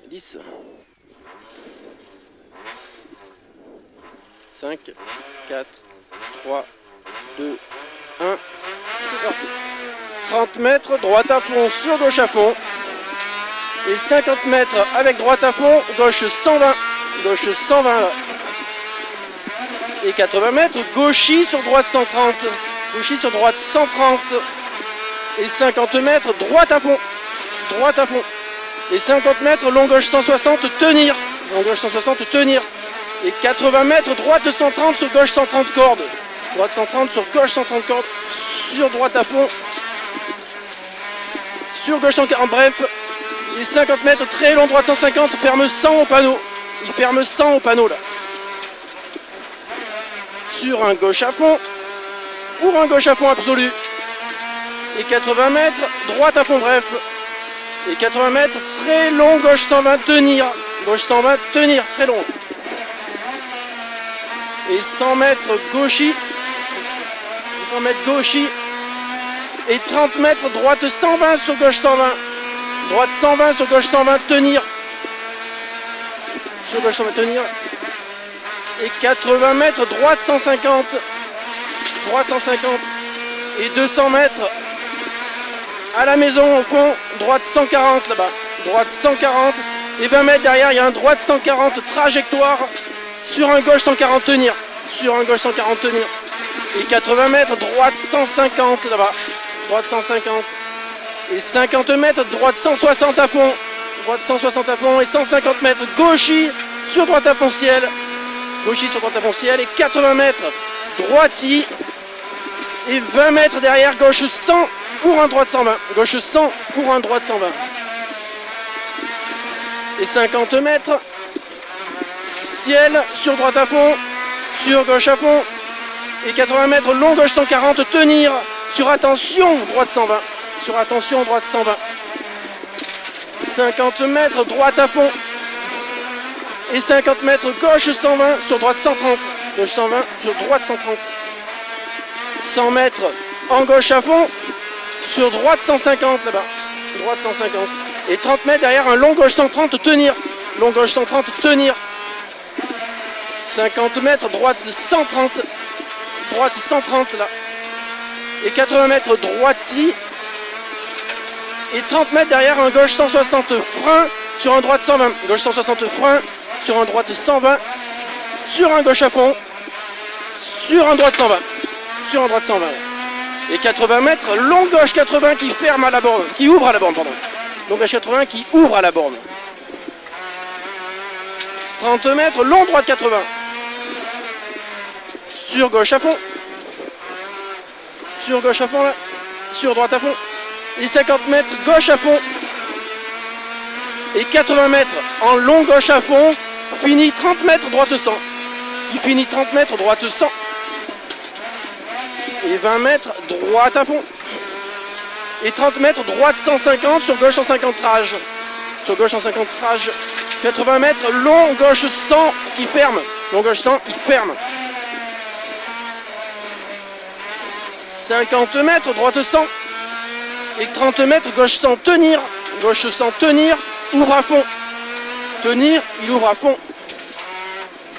10, 5, 4, 3, 2, 1, c'est parti. 30 mètres, droite à fond sur gauche à fond. Et 50 mètres avec droite à fond, gauche 120. Gauche 120 là. Et 80 mètres, gauchis sur droite 130. Gauchis sur droite 130. Et 50 mètres, droite à fond. Droite à fond. Et 50 mètres, long gauche 160, tenir. Long gauche 160, tenir. Et 80 mètres, droite 130 sur gauche 130 cordes. Droite 130 sur gauche 130 cordes. Sur droite à fond. Sur gauche 140, bref. Et 50 mètres, très long, droite 150, ferme 100 au panneau. Il ferme 100 au panneau là. Sur un gauche à fond. Pour un gauche à fond absolu. Et 80 mètres, droite à fond, bref. Et 80 mètres, très long, gauche 120, tenir. Gauche 120, tenir, très long. Et 100 mètres, gauchis. 100 mètres, gauchis. Et 30 mètres, droite 120 sur gauche 120. Droite 120 sur gauche 120, tenir. Sur gauche 120, tenir. Et 80 mètres, droite 150. Droite 150. Et 200 mètres. À la maison, au fond, droite 140 là-bas. Droite 140. Et 20 mètres derrière, il y a un droite 140 trajectoire. Sur un gauche 140 tenir. Sur un gauche 140 tenir. Et 80 mètres, droite 150 là-bas. Droite 150. Et 50 mètres, droite 160 à fond. Droite 160 à fond. Et 150 mètres, gauchis sur droite à fond ciel. Gauchis sur droite à fond ciel. Et 80 mètres, droiti. Et 20 mètres derrière, gauche 100. Pour un droite 120, gauche 100 pour un droite 120. Et 50 mètres, ciel sur droite à fond, sur gauche à fond. Et 80 mètres, long gauche 140, tenir sur attention, droite 120. Sur attention, droite 120. 50 mètres, droite à fond. Et 50 mètres, gauche 120 sur droite 130. Gauche 120 sur droite 130. 100 mètres en gauche à fond. Sur droite 150 là-bas. Droite 150. Et 30 mètres derrière un long gauche 130 tenir. Long gauche 130 tenir. 50 mètres droite 130. Droite 130 là. Et 80 mètres droiti. Et 30 mètres derrière un gauche 160 frein sur un droite 120. Gauche 160 frein sur un droite 120. Sur un gauche à fond. Sur un droite 120. Sur un droite 120. Et 80 mètres, long gauche 80 qui ferme à la borne, qui ouvre à la borne, pardon. Long gauche 80 qui ouvre à la borne. 30 mètres, long droite 80. Sur gauche à fond. Sur gauche à fond là. Sur droite à fond. Et 50 mètres, gauche à fond. Et 80 mètres en long gauche à fond. Finit 30 mètres, droite 100. Il finit 30 mètres, droite 100. Et 20 mètres, droite à fond. Et 30 mètres, droite 150, sur gauche 150 trage. Sur gauche 150 trage. 80 mètres, long gauche 100 qui ferme. Long gauche 100, il ferme. 50 mètres, droite 100. Et 30 mètres, gauche 100, tenir. Gauche 100, tenir, ouvre à fond. Tenir, il ouvre à fond.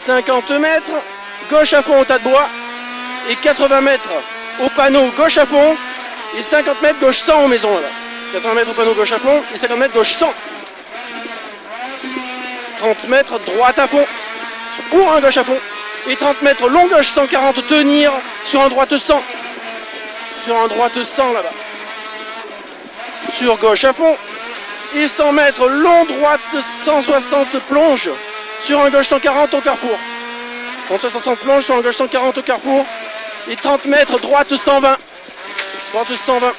50 mètres, gauche à fond au tas de bois. Et 80 mètres au panneau gauche à fond. Et 50 mètres gauche 100 aux maisons là-bas. 80 mètres au panneau gauche à fond. Et 50 mètres gauche 100. 30 mètres droite à fond. Pour un gauche à fond. Et 30 mètres long gauche 140 tenir sur un droite 100. Sur un droite 100 là-bas. Sur gauche à fond. Et 100 mètres long droite 160 plonge. Sur un gauche 140 au carrefour. 160 plonge sur un gauche 140 au carrefour. Et 30 mètres, droite 120. Droite 120.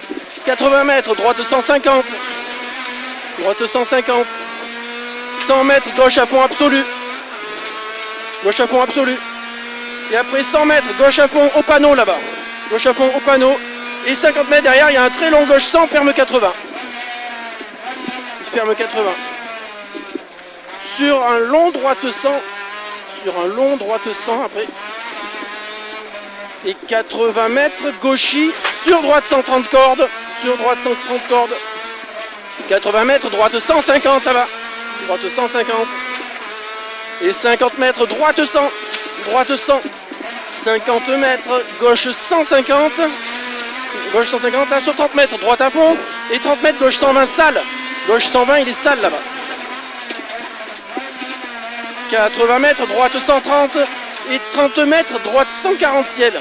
80 mètres, droite 150. Droite 150. 100 mètres, gauche à fond absolu. Gauche à fond absolu. Et après 100 mètres, gauche à fond au panneau là-bas. Gauche à fond au panneau. Et 50 mètres derrière, il y a un très long gauche 100, ferme 80. Il ferme 80. Sur un long droite 100. Sur un long droite 100 après. Et 80 mètres, gauchis, sur droite 130 cordes. Sur droite 130 cordes. 80 mètres, droite 150 là-bas. droite 150. Et 50 mètres, droite 100, droite 100. 50 mètres, gauche 150. Gauche 150, là sur 30 mètres, droite à fond. Et 30 mètres, gauche 120, sale. Gauche 120, il est sale là-bas. 80 mètres, droite 130. Et 30 mètres, droite 140 ciel.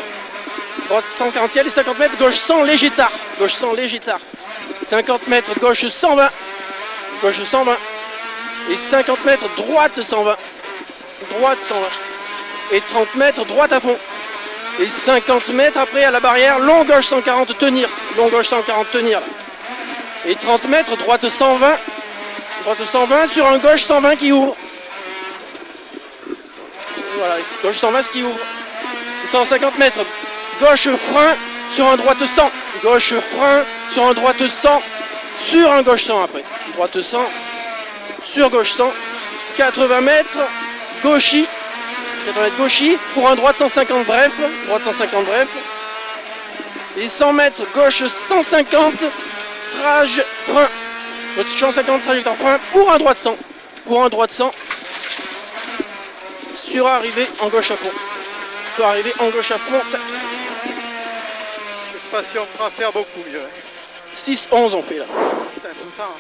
Droite 140 ciel et 50 mètres, gauche 100, léger tard. Gauche 100, léger tard. 50 mètres, gauche 120. Gauche 120. Et 50 mètres, droite 120. Droite 120. Et 30 mètres, droite à fond. Et 50 mètres après à la barrière, long gauche 140, tenir. Long gauche 140, tenir. Et 30 mètres, droite 120. Droite 120 sur un gauche 120 qui ouvre. Voilà, gauche 120 qui ouvre. 150 mètres, gauche frein sur un droite 100. Gauche frein sur un droite 100. Sur un gauche 100 après. Droite 100. Sur gauche 100. 80 mètres, gauchis. 80 mètres gauchis pour un droite 150 bref. Droite 150 bref. Et 100 mètres, gauche 150. Trage frein. 150 trajectoire frein pour un droite 100. Pour un droite 100. Sur arrivée en gauche à fond. Sur arrivée en gauche à fond. Tac. Je sais pas si on pourra faire beaucoup mieux. 6-11 on fait là. Putain, tout le temps.